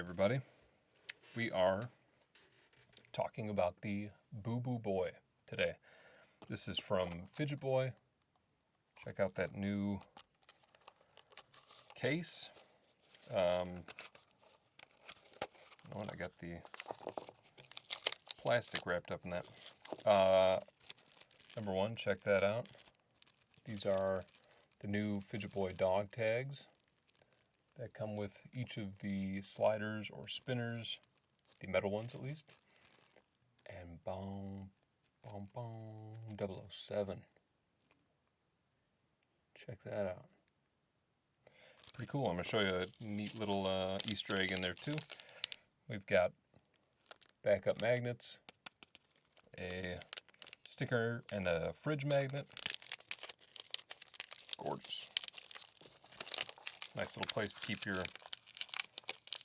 everybody. We are talking about the BooBooBoy today. This is from Fidgetboy. Check out that new case. I got the plastic wrapped up in that. Number one, check that out. These are the new Fidgetboy dog tags that come with each of the sliders or spinners, the metal ones at least. And boom, 007. Check that out. Pretty cool. I'm going to show you a neat little Easter egg in there too. We've got backup magnets, a sticker, and a fridge magnet. Gorgeous. Nice little place to keep your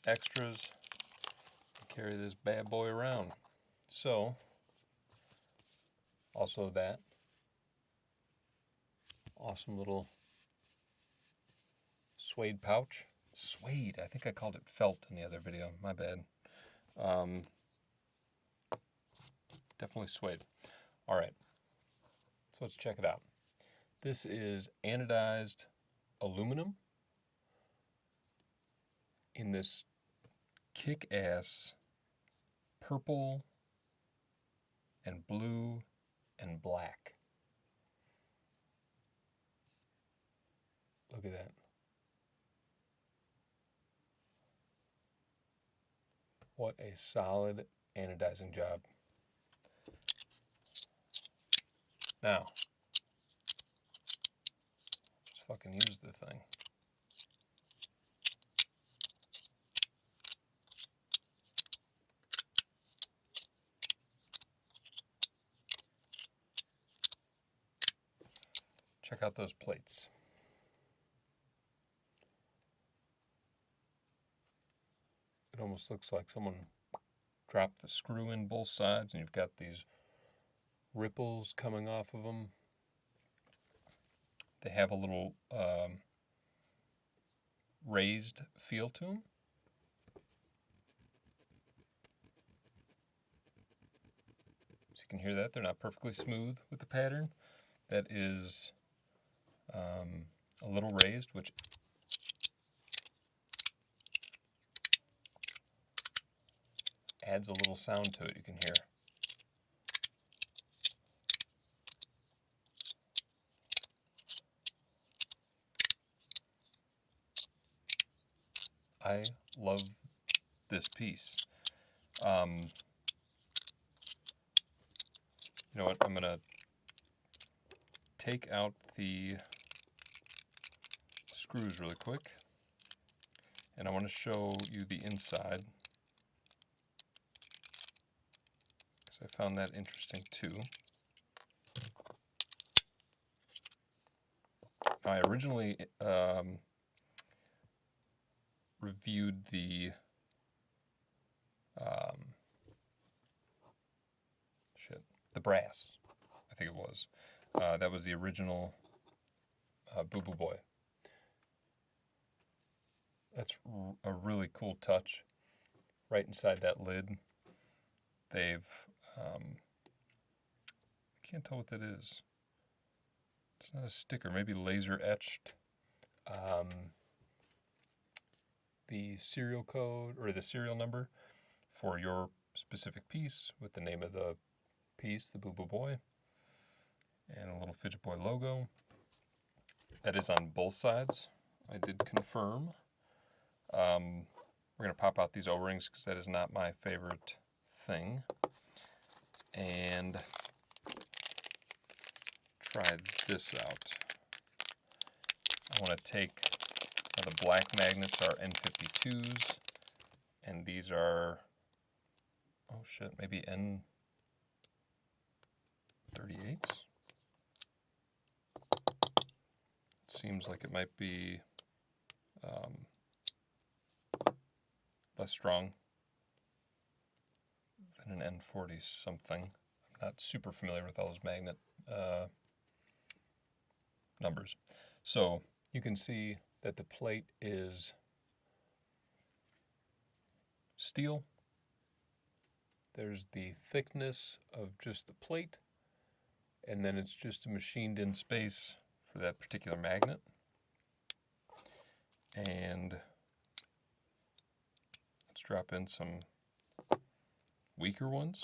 extras and carry this bad boy around. So, also that awesome little suede pouch. Suede, I think I called it felt in the other video, my bad. Definitely suede. Alright, so let's check it out. This is anodized aluminum in this kick-ass purple and blue and black. Look at that. What a solid anodizing job. Now, let's fucking use the thing. Check out those plates. It almost looks like someone dropped the screw in both sides and you've got these ripples coming off of them. They have a little raised feel to them. So you can hear that. They're not perfectly smooth with the pattern. That is a little raised, which adds a little sound to it, you can hear. I love this piece. You know what, I'm going to take out the screws really quick, and I want to show you the inside, because I found that interesting too. I originally reviewed the brass, I think it was. That was the original BooBooBoy. That's a really cool touch. Right inside that lid, they've, I can't tell what that is. It's not a sticker, maybe laser etched the serial code or the serial number for your specific piece with the name of the piece, the BooBooBoy, and a little Fidgetboy logo. That is on both sides. I did confirm. We're going to pop out these O-rings because that is not my favorite thing. And try this out. I want to take, the black magnets are N52s, and these are, oh shit, maybe N38s? Seems like it might be less strong than an N40 something. I'm not super familiar with all those magnet numbers. So you can see that the plate is steel. There's the thickness of just the plate, and then it's just a machined in space for that particular magnet. And let's drop in some weaker ones.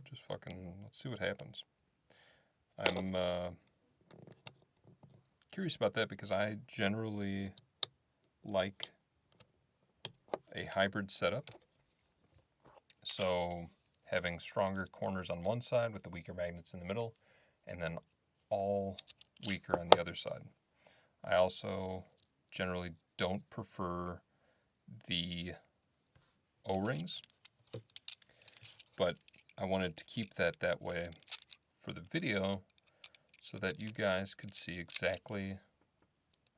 Just fucking, let's see what happens. I'm curious about that because I generally like a hybrid setup. So having stronger corners on one side with the weaker magnets in the middle, and then all weaker on the other side. I also generally don't prefer the O-rings, but I wanted to keep that way for the video so that you guys could see exactly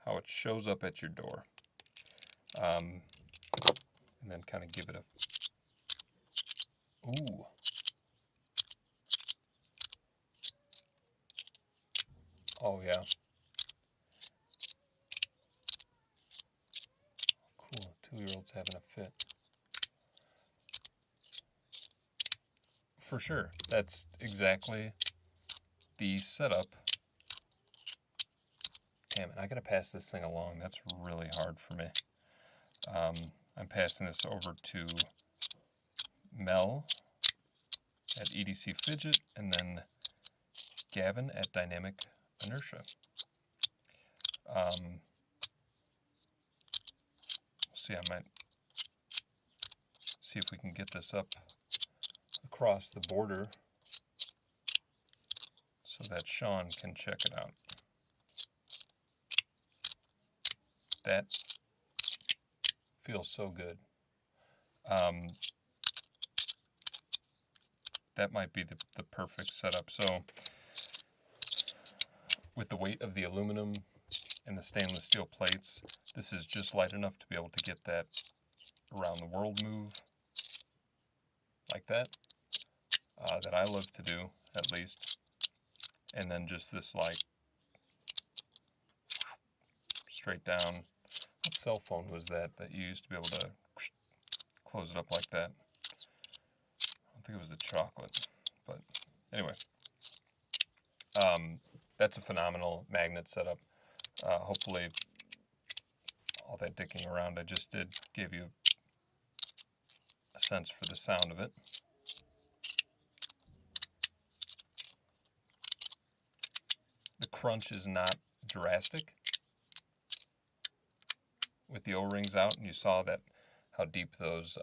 how it shows up at your door. And then kind of give it a... Ooh. Oh, yeah. Cool. 2-year-old's having a fit. For sure. That's exactly the setup. Damn it, I gotta pass this thing along. That's really hard for me. I'm passing this over to Mel at EDC Fidget, and then Gavin at Dynamic Inertia. See, I might see if we can get this up across the border so that Sean can check it out. That feels so good. That might be the perfect setup. So with the weight of the aluminum and the stainless steel plates, this is just light enough to be able to get that around the world move like that, that I love to do, at least. And then just this, like, straight down. What cell phone was that you used to be able to close it up like that? I don't think it was the chocolate, but anyway. That's a phenomenal magnet setup. Hopefully all that dicking around I just did gave you a sense for the sound of it. The crunch is not drastic with the O-rings out, and you saw that how deep those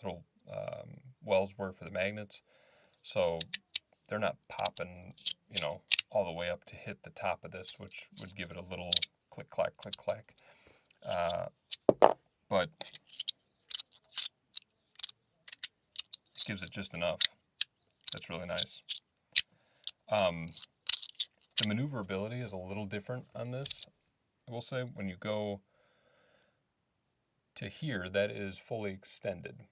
little wells were for the magnets. So they're not popping, you know, all the way up to hit the top of this, which would give it a little click, clack, click, clack. But it gives it just enough. That's really nice. The maneuverability is a little different on this. I will say when you go to here, that is fully extended.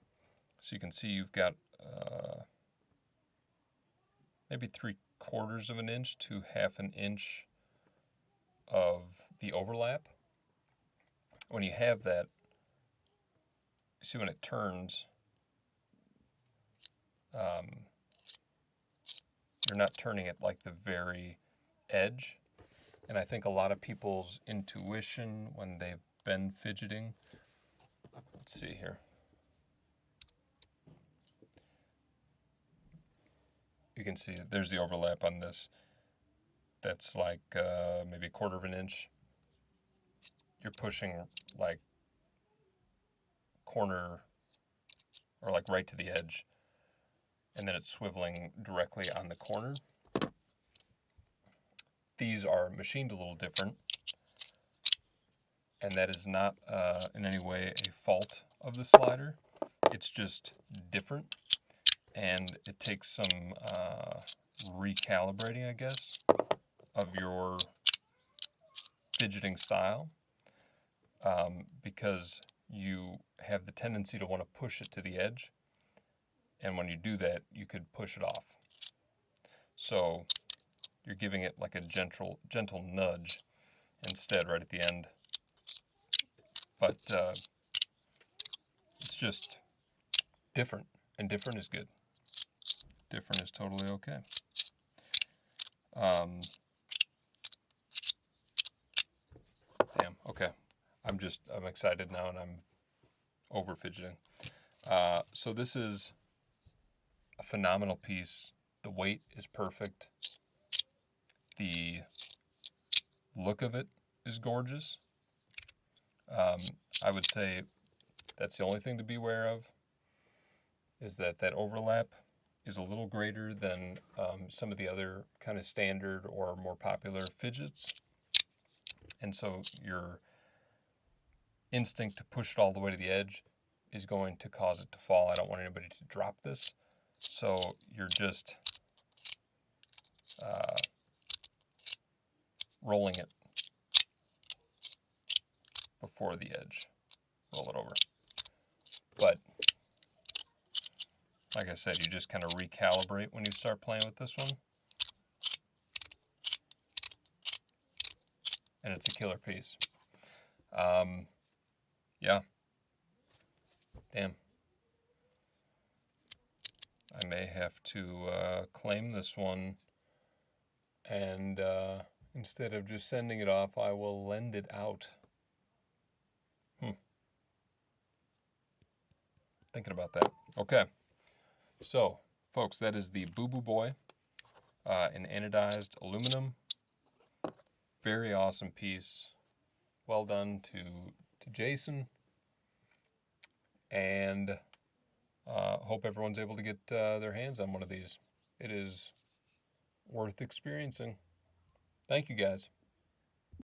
So you can see you've got maybe 3/4 of an inch to 1/2 an inch of the overlap. When you have that, you see when it turns, you're not turning it like the very edge. And I think a lot of people's intuition when they've been fidgeting, let's see here. You can see there's the overlap on this. That's like maybe 1/4 of an inch. You're pushing like corner or like right to the edge, and then it's swiveling directly on the corner. These are machined a little different, and that is not in any way a fault of the slider. It's just different, and it takes some recalibrating, I guess, of your fidgeting style, because you have the tendency to want to push it to the edge, and when you do that, you could push it off. So you're giving it like a gentle nudge instead right at the end. But just different, and different is good. Different is totally okay. Damn, okay. I'm excited now, and I'm over fidgeting. So this is a phenomenal piece. The weight is perfect. The look of it is gorgeous. I would say that's the only thing to be aware of, is that overlap is a little greater than some of the other kind of standard or more popular fidgets. And so your instinct to push it all the way to the edge is going to cause it to fall. I don't want anybody to drop this. So you're just rolling it before the edge. Roll it over. But like I said, you just kind of recalibrate when you start playing with this one. And it's a killer piece. Yeah. Damn. I may have to claim this one, and instead of just sending it off, I will lend it out. Thinking about that. Okay. So, folks, that is the BooBooBoy in anodized aluminum. Very awesome piece. Well done to Jason. And hope everyone's able to get their hands on one of these. It is worth experiencing. Thank you, guys.